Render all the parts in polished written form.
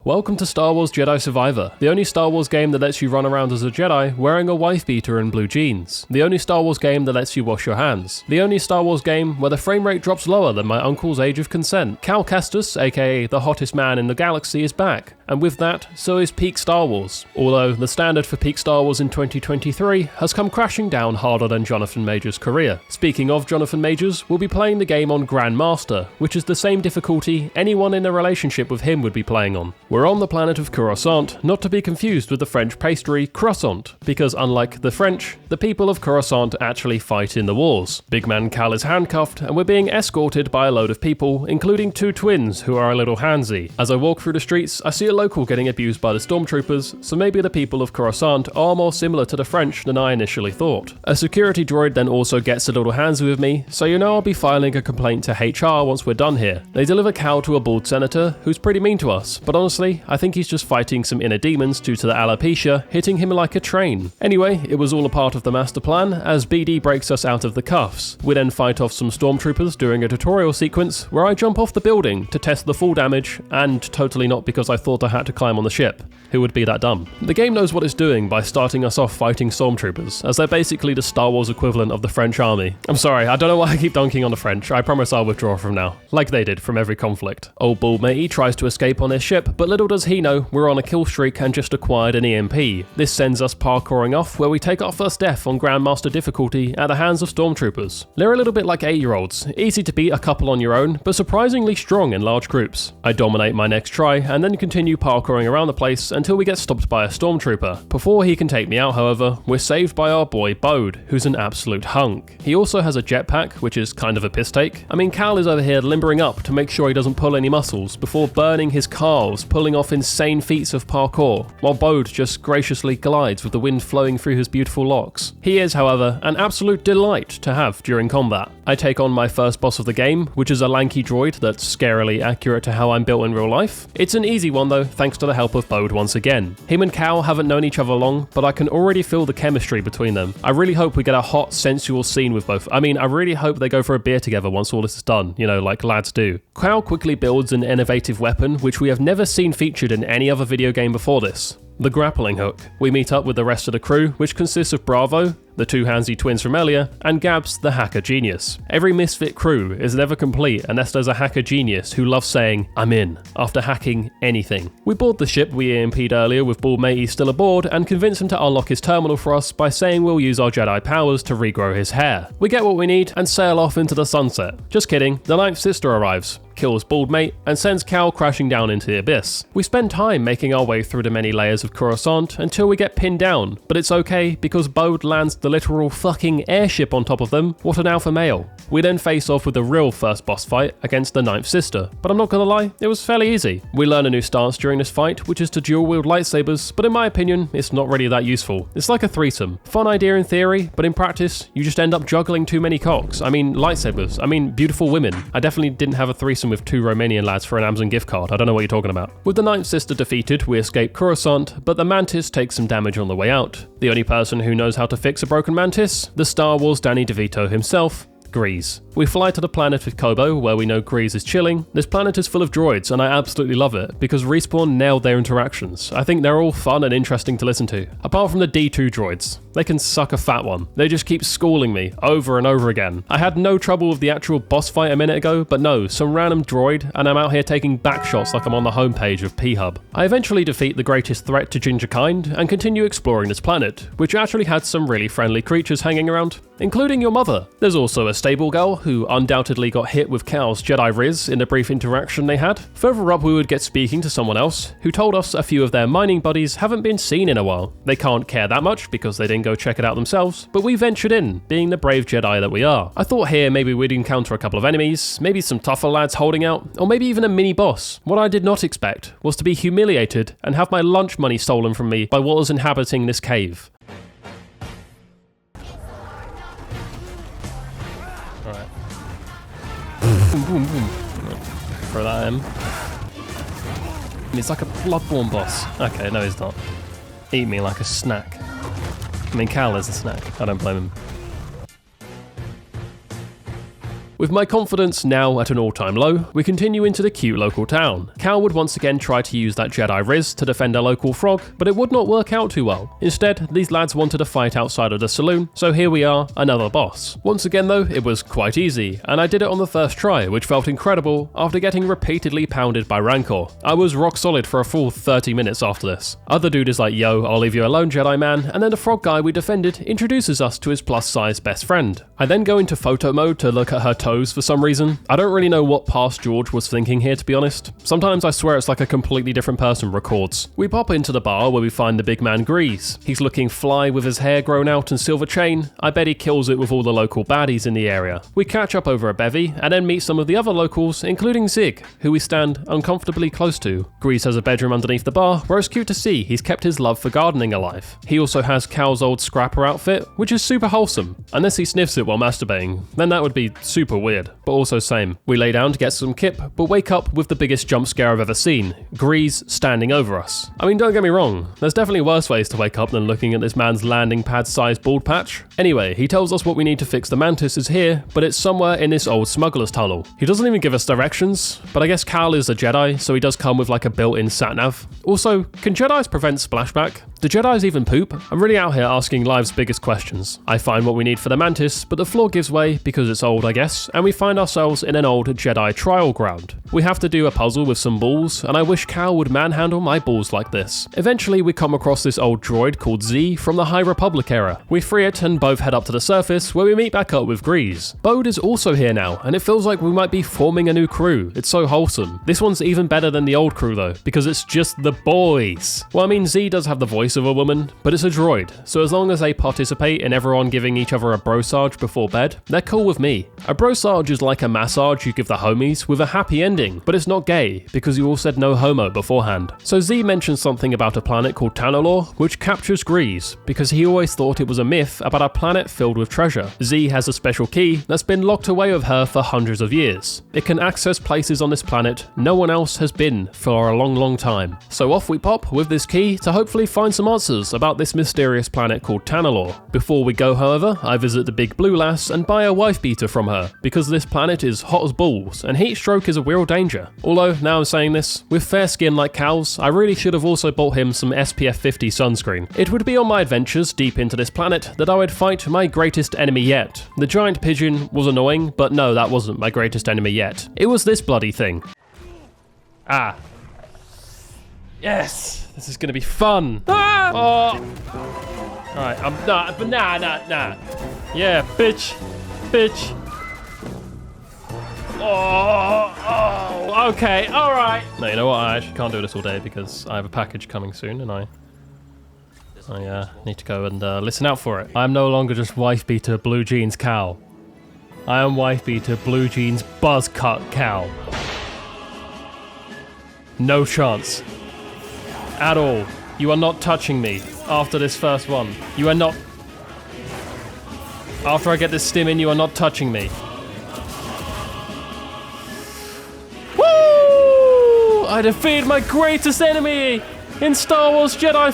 Welcome to Star Wars Jedi Survivor, the only Star Wars game that lets you run around as a Jedi wearing a wife beater and blue jeans. The only Star Wars game that lets you wash your hands. The only Star Wars game where the frame rate drops lower than my uncle's age of consent. Cal Kestis, aka the hottest man in the galaxy, is back. And with that, so is peak Star Wars. Although the standard for peak Star Wars in 2023 has come crashing down harder than Jonathan Majors' career. Speaking of Jonathan Majors, we'll be playing the game on Grandmaster, which is the same difficulty anyone in a relationship with him would be playing on. We're on the planet of Coruscant, not to be confused with the French pastry croissant, because unlike the French, the people of Coruscant actually fight in the wars. Big man Cal is handcuffed, and we're being escorted by a load of people, including two twins who are a little handsy. As I walk through the streets, I see a local getting abused by the stormtroopers, so maybe the people of Coruscant are more similar to the French than I initially thought. A security droid then also gets a little handsy with me, so you know I'll be filing a complaint to HR once we're done here. They deliver Cal to a bald senator, who's pretty mean to us, but honestly, I think he's just fighting some inner demons due to the alopecia hitting him like a train. Anyway, it was all a part of the master plan, as BD breaks us out of the cuffs. We then fight off some stormtroopers during a tutorial sequence where I jump off the building to test the fall damage, and totally not because I thought I had to climb on the ship. Who would be that dumb? The game knows what it's doing by starting us off fighting stormtroopers, as they're basically the Star Wars equivalent of the French army. I'm sorry, I don't know why I keep dunking on the French. I promise I'll withdraw from now, like they did from every conflict. Old bald matey tries to escape on his ship, but little does he know we're on a kill streak and just acquired an EMP. This sends us parkouring off, where we take our first death on Grandmaster difficulty at the hands of stormtroopers. They're a little bit like 8-year-olds, easy to beat a couple on your own, but surprisingly strong in large groups. I dominate my next try, and then continue parkouring around the place until we get stopped by a stormtrooper. Before he can take me out, however, we're saved by our boy Bode, who's an absolute hunk. He also has a jetpack, which is kind of a piss take. I mean, Cal is over here limbering up to make sure he doesn't pull any muscles before burning his calves, pulling off insane feats of parkour, while Bode just graciously glides with the wind flowing through his beautiful locks. He is, however, an absolute delight to have during combat. I take on my first boss of the game, which is a lanky droid that's scarily accurate to how I'm built in real life. It's an easy one though, thanks to the help of Bode once again. Him and Cal haven't known each other long, but I can already feel the chemistry between them. I really hope we get a hot, sensual scene with both. I mean, I really hope they go for a beer together once all this is done, you know, like lads do. Cal quickly builds an innovative weapon, which we have never seen featured in any other video game before this. The grappling hook. We meet up with the rest of the crew, which consists of Bravo, the two handsy twins from earlier, and Gabs, the hacker genius. Every misfit crew is never complete unless there's a hacker genius who loves saying, "I'm in," after hacking anything. We board the ship we EMP'd earlier with Bald Matey still aboard and convince him to unlock his terminal for us by saying we'll use our Jedi powers to regrow his hair. We get what we need and sail off into the sunset. Just kidding, the ninth sister arrives, kills Bald Mate, and sends Cal crashing down into the abyss. We spend time making our way through the many layers of Coruscant until we get pinned down, but it's okay because Bode lands the literal fucking airship on top of them. What an alpha male. We then face off with the real first boss fight against the ninth sister, but I'm not gonna lie, it was fairly easy. We learn a new stance during this fight, which is to dual wield lightsabers, but in my opinion, it's not really that useful. It's like a threesome. Fun idea in theory, but in practice, you just end up juggling too many cocks. I mean, lightsabers. I mean, beautiful women. I definitely didn't have a threesome with two Romanian lads for an Amazon gift card. I don't know what you're talking about. With the ninth sister defeated, we escape Coruscant, but the Mantis takes some damage on the way out. The only person who knows how to fix a broken Mantis? The Star Wars Danny DeVito himself, Grease. We fly to the planet with Kobo, where we know Grease is chilling. This planet is full of droids, and I absolutely love it, because Respawn nailed their interactions. I think they're all fun and interesting to listen to. Apart from the D2 droids. They can suck a fat one. They just keep schooling me, over and over again. I had no trouble with the actual boss fight a minute ago, but no, some random droid, and I'm out here taking back shots like I'm on the homepage of P-Hub. I eventually defeat the greatest threat to Gingerkind, and continue exploring this planet, which actually had some really friendly creatures hanging around, including your mother. There's also a stable girl who undoubtedly got hit with Cal's Jedi Riz in the brief interaction they had. Further up we would get speaking to someone else, who told us a few of their mining buddies haven't been seen in a while. They can't care that much because they didn't go check it out themselves, but we ventured in, being the brave Jedi that we are. I thought here maybe we'd encounter a couple of enemies, maybe some tougher lads holding out, or maybe even a mini boss. What I did not expect was to be humiliated and have my lunch money stolen from me by what was inhabiting this cave. Boom, boom, boom. Throw that in. He's like a Bloodborne boss. Okay, no he's not. Eat me like a snack. I mean, Cal is a snack. I don't blame him. With my confidence now at an all-time low, we continue into the cute local town. Cal would once again try to use that Jedi Riz to defend a local frog, but it would not work out too well. Instead, these lads wanted a fight outside of the saloon, so here we are, another boss. Once again though, it was quite easy, and I did it on the first try, which felt incredible after getting repeatedly pounded by Rancor. I was rock solid for a full 30 minutes after this. Other dude is like, yo, I'll leave you alone, Jedi man, and then the frog guy we defended introduces us to his plus-size best friend. I then go into photo mode to look at her toes for some reason. I don't really know what past George was thinking here, to be honest. Sometimes I swear it's like a completely different person records. We pop into the bar where we find the big man Grease. He's looking fly with his hair grown out and silver chain. I bet he kills it with all the local baddies in the area. We catch up over a bevy and then meet some of the other locals, including Zig, who we stand uncomfortably close to. Grease has a bedroom underneath the bar where it's cute to see he's kept his love for gardening alive. He also has Cal's old scrapper outfit, which is super wholesome, unless he sniffs it while masturbating, then that would be super weird, but also same. We lay down to get some kip, but wake up with the biggest jump scare I've ever seen, Grease standing over us. I mean, don't get me wrong, there's definitely worse ways to wake up than looking at this man's landing pad sized bald patch. Anyway, he tells us what we need to fix the mantis is here, but it's somewhere in this old smuggler's tunnel. He doesn't even give us directions, but I guess Cal is a Jedi, so he does come with like a built-in sat-nav. Also, can Jedis prevent splashback? Do Jedis even poop? I'm really out here asking life's biggest questions. I find what we need for the mantis, but the floor gives way because it's old, I guess, and we find ourselves in an old Jedi trial ground. We have to do a puzzle with some balls, and I wish Cal would manhandle my balls like this. Eventually, we come across this old droid called Z from the High Republic era. We free it and both head up to the surface where we meet back up with Grease. Bode is also here now, and it feels like we might be forming a new crew. It's so wholesome. This one's even better than the old crew though, because it's just the boys. Well, I mean, Z does have the voice of a woman, but it's a droid, so as long as they participate in everyone giving each other a brosage before bed, they're cool with me. A brosage is like a massage you give the homies with a happy ending, but it's not gay, because you all said no homo beforehand. So Z mentions something about a planet called Tanalor, which captures Grease, because he always thought it was a myth about a planet filled with treasure. Z has a special key that's been locked away with her for hundreds of years. It can access places on this planet no one else has been for a long time. So off we pop with this key to hopefully find some answers about this mysterious planet called Tanalor. Before we go, however, I visit the big blue lass and buy a wife beater from her, because this planet is hot as balls, and heat stroke is a real danger. Although, now I'm saying this, with fair skin like Cal's, I really should have also bought him some SPF 50 sunscreen. It would be on my adventures deep into this planet that I would fight my greatest enemy yet. The giant pigeon was annoying, but no, that wasn't my greatest enemy yet. It was this bloody thing. Ah. Yes! This is gonna be fun! Ah! Oh! Alright, I'm not, but nah. Yeah, bitch! Oh, okay, alright! No, you know what, I actually can't do this all day because I have a package coming soon and I need to go and listen out for it. I'm no longer just wife beater blue jeans Cal. I am wife beater blue jeans buzz cut Cal. No chance. At all. You are not touching me after this first one. You are not... After I get this stim in, you are not touching me. Woo! I defeated my greatest enemy! In Star Wars Jedi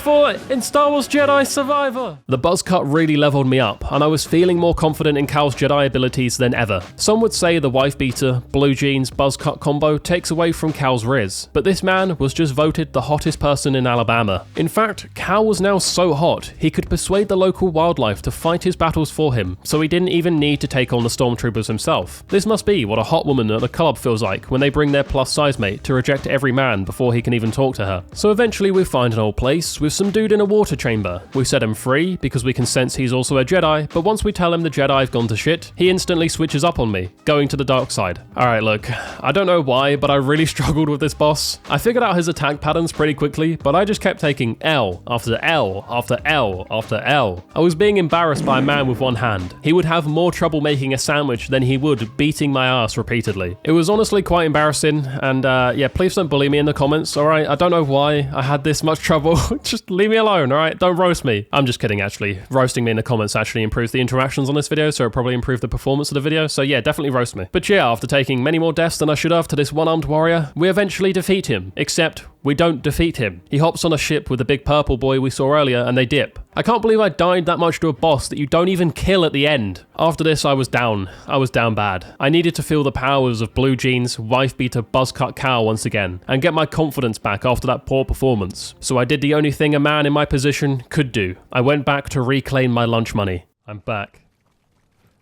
Survivor! The buzz cut really leveled me up, and I was feeling more confident in Cal's Jedi abilities than ever. Some would say the wife beater, blue jeans, buzz cut combo takes away from Cal's riz, but this man was just voted the hottest person in Alabama. In fact, Cal was now so hot, he could persuade the local wildlife to fight his battles for him, so he didn't even need to take on the stormtroopers himself. This must be what a hot woman at a club feels like when they bring their plus size mate to reject every man before he can even talk to her. So eventually we find an old place with some dude in a water chamber. We set him free because we can sense he's also a Jedi, but once we tell him the Jedi've gone to shit, he instantly switches up on me, going to the dark side. Alright, look, I don't know why, but I really struggled with this boss. I figured out his attack patterns pretty quickly, but I just kept taking L after L after L after L. I was being embarrassed by a man with one hand. He would have more trouble making a sandwich than he would beating my ass repeatedly. It was honestly quite embarrassing, and yeah, please don't bully me in the comments, alright? I don't know why I had this much trouble. Just leave me alone, alright? Don't roast me. I'm just kidding, actually. Roasting me in the comments actually improves the interactions on this video, so it probably improved the performance of the video, so yeah, definitely roast me. But yeah, after taking many more deaths than I should have to this one-armed warrior, we eventually defeat him, except We don't defeat him. He hops on a ship with the big purple boy we saw earlier and they dip. I can't believe I died that much to a boss that you don't even kill at the end. After this, I was down. I was down bad. I needed to feel the powers of blue jeans, wife beater, buzzcut cow once again, and get my confidence back after that poor performance. So I did the only thing a man in my position could do. I went back to reclaim my lunch money. I'm back.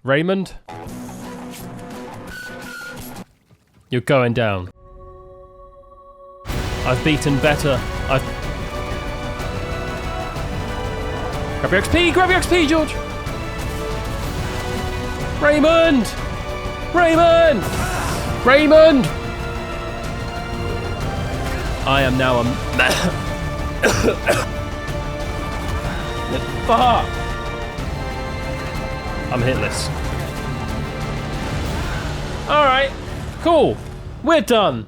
Raymond? You're going down. I've beaten better. Grab your XP! Grab your XP, George! Raymond! Raymond! Raymond! I am now a... Fuck! I'm hitless. Alright, cool. We're done.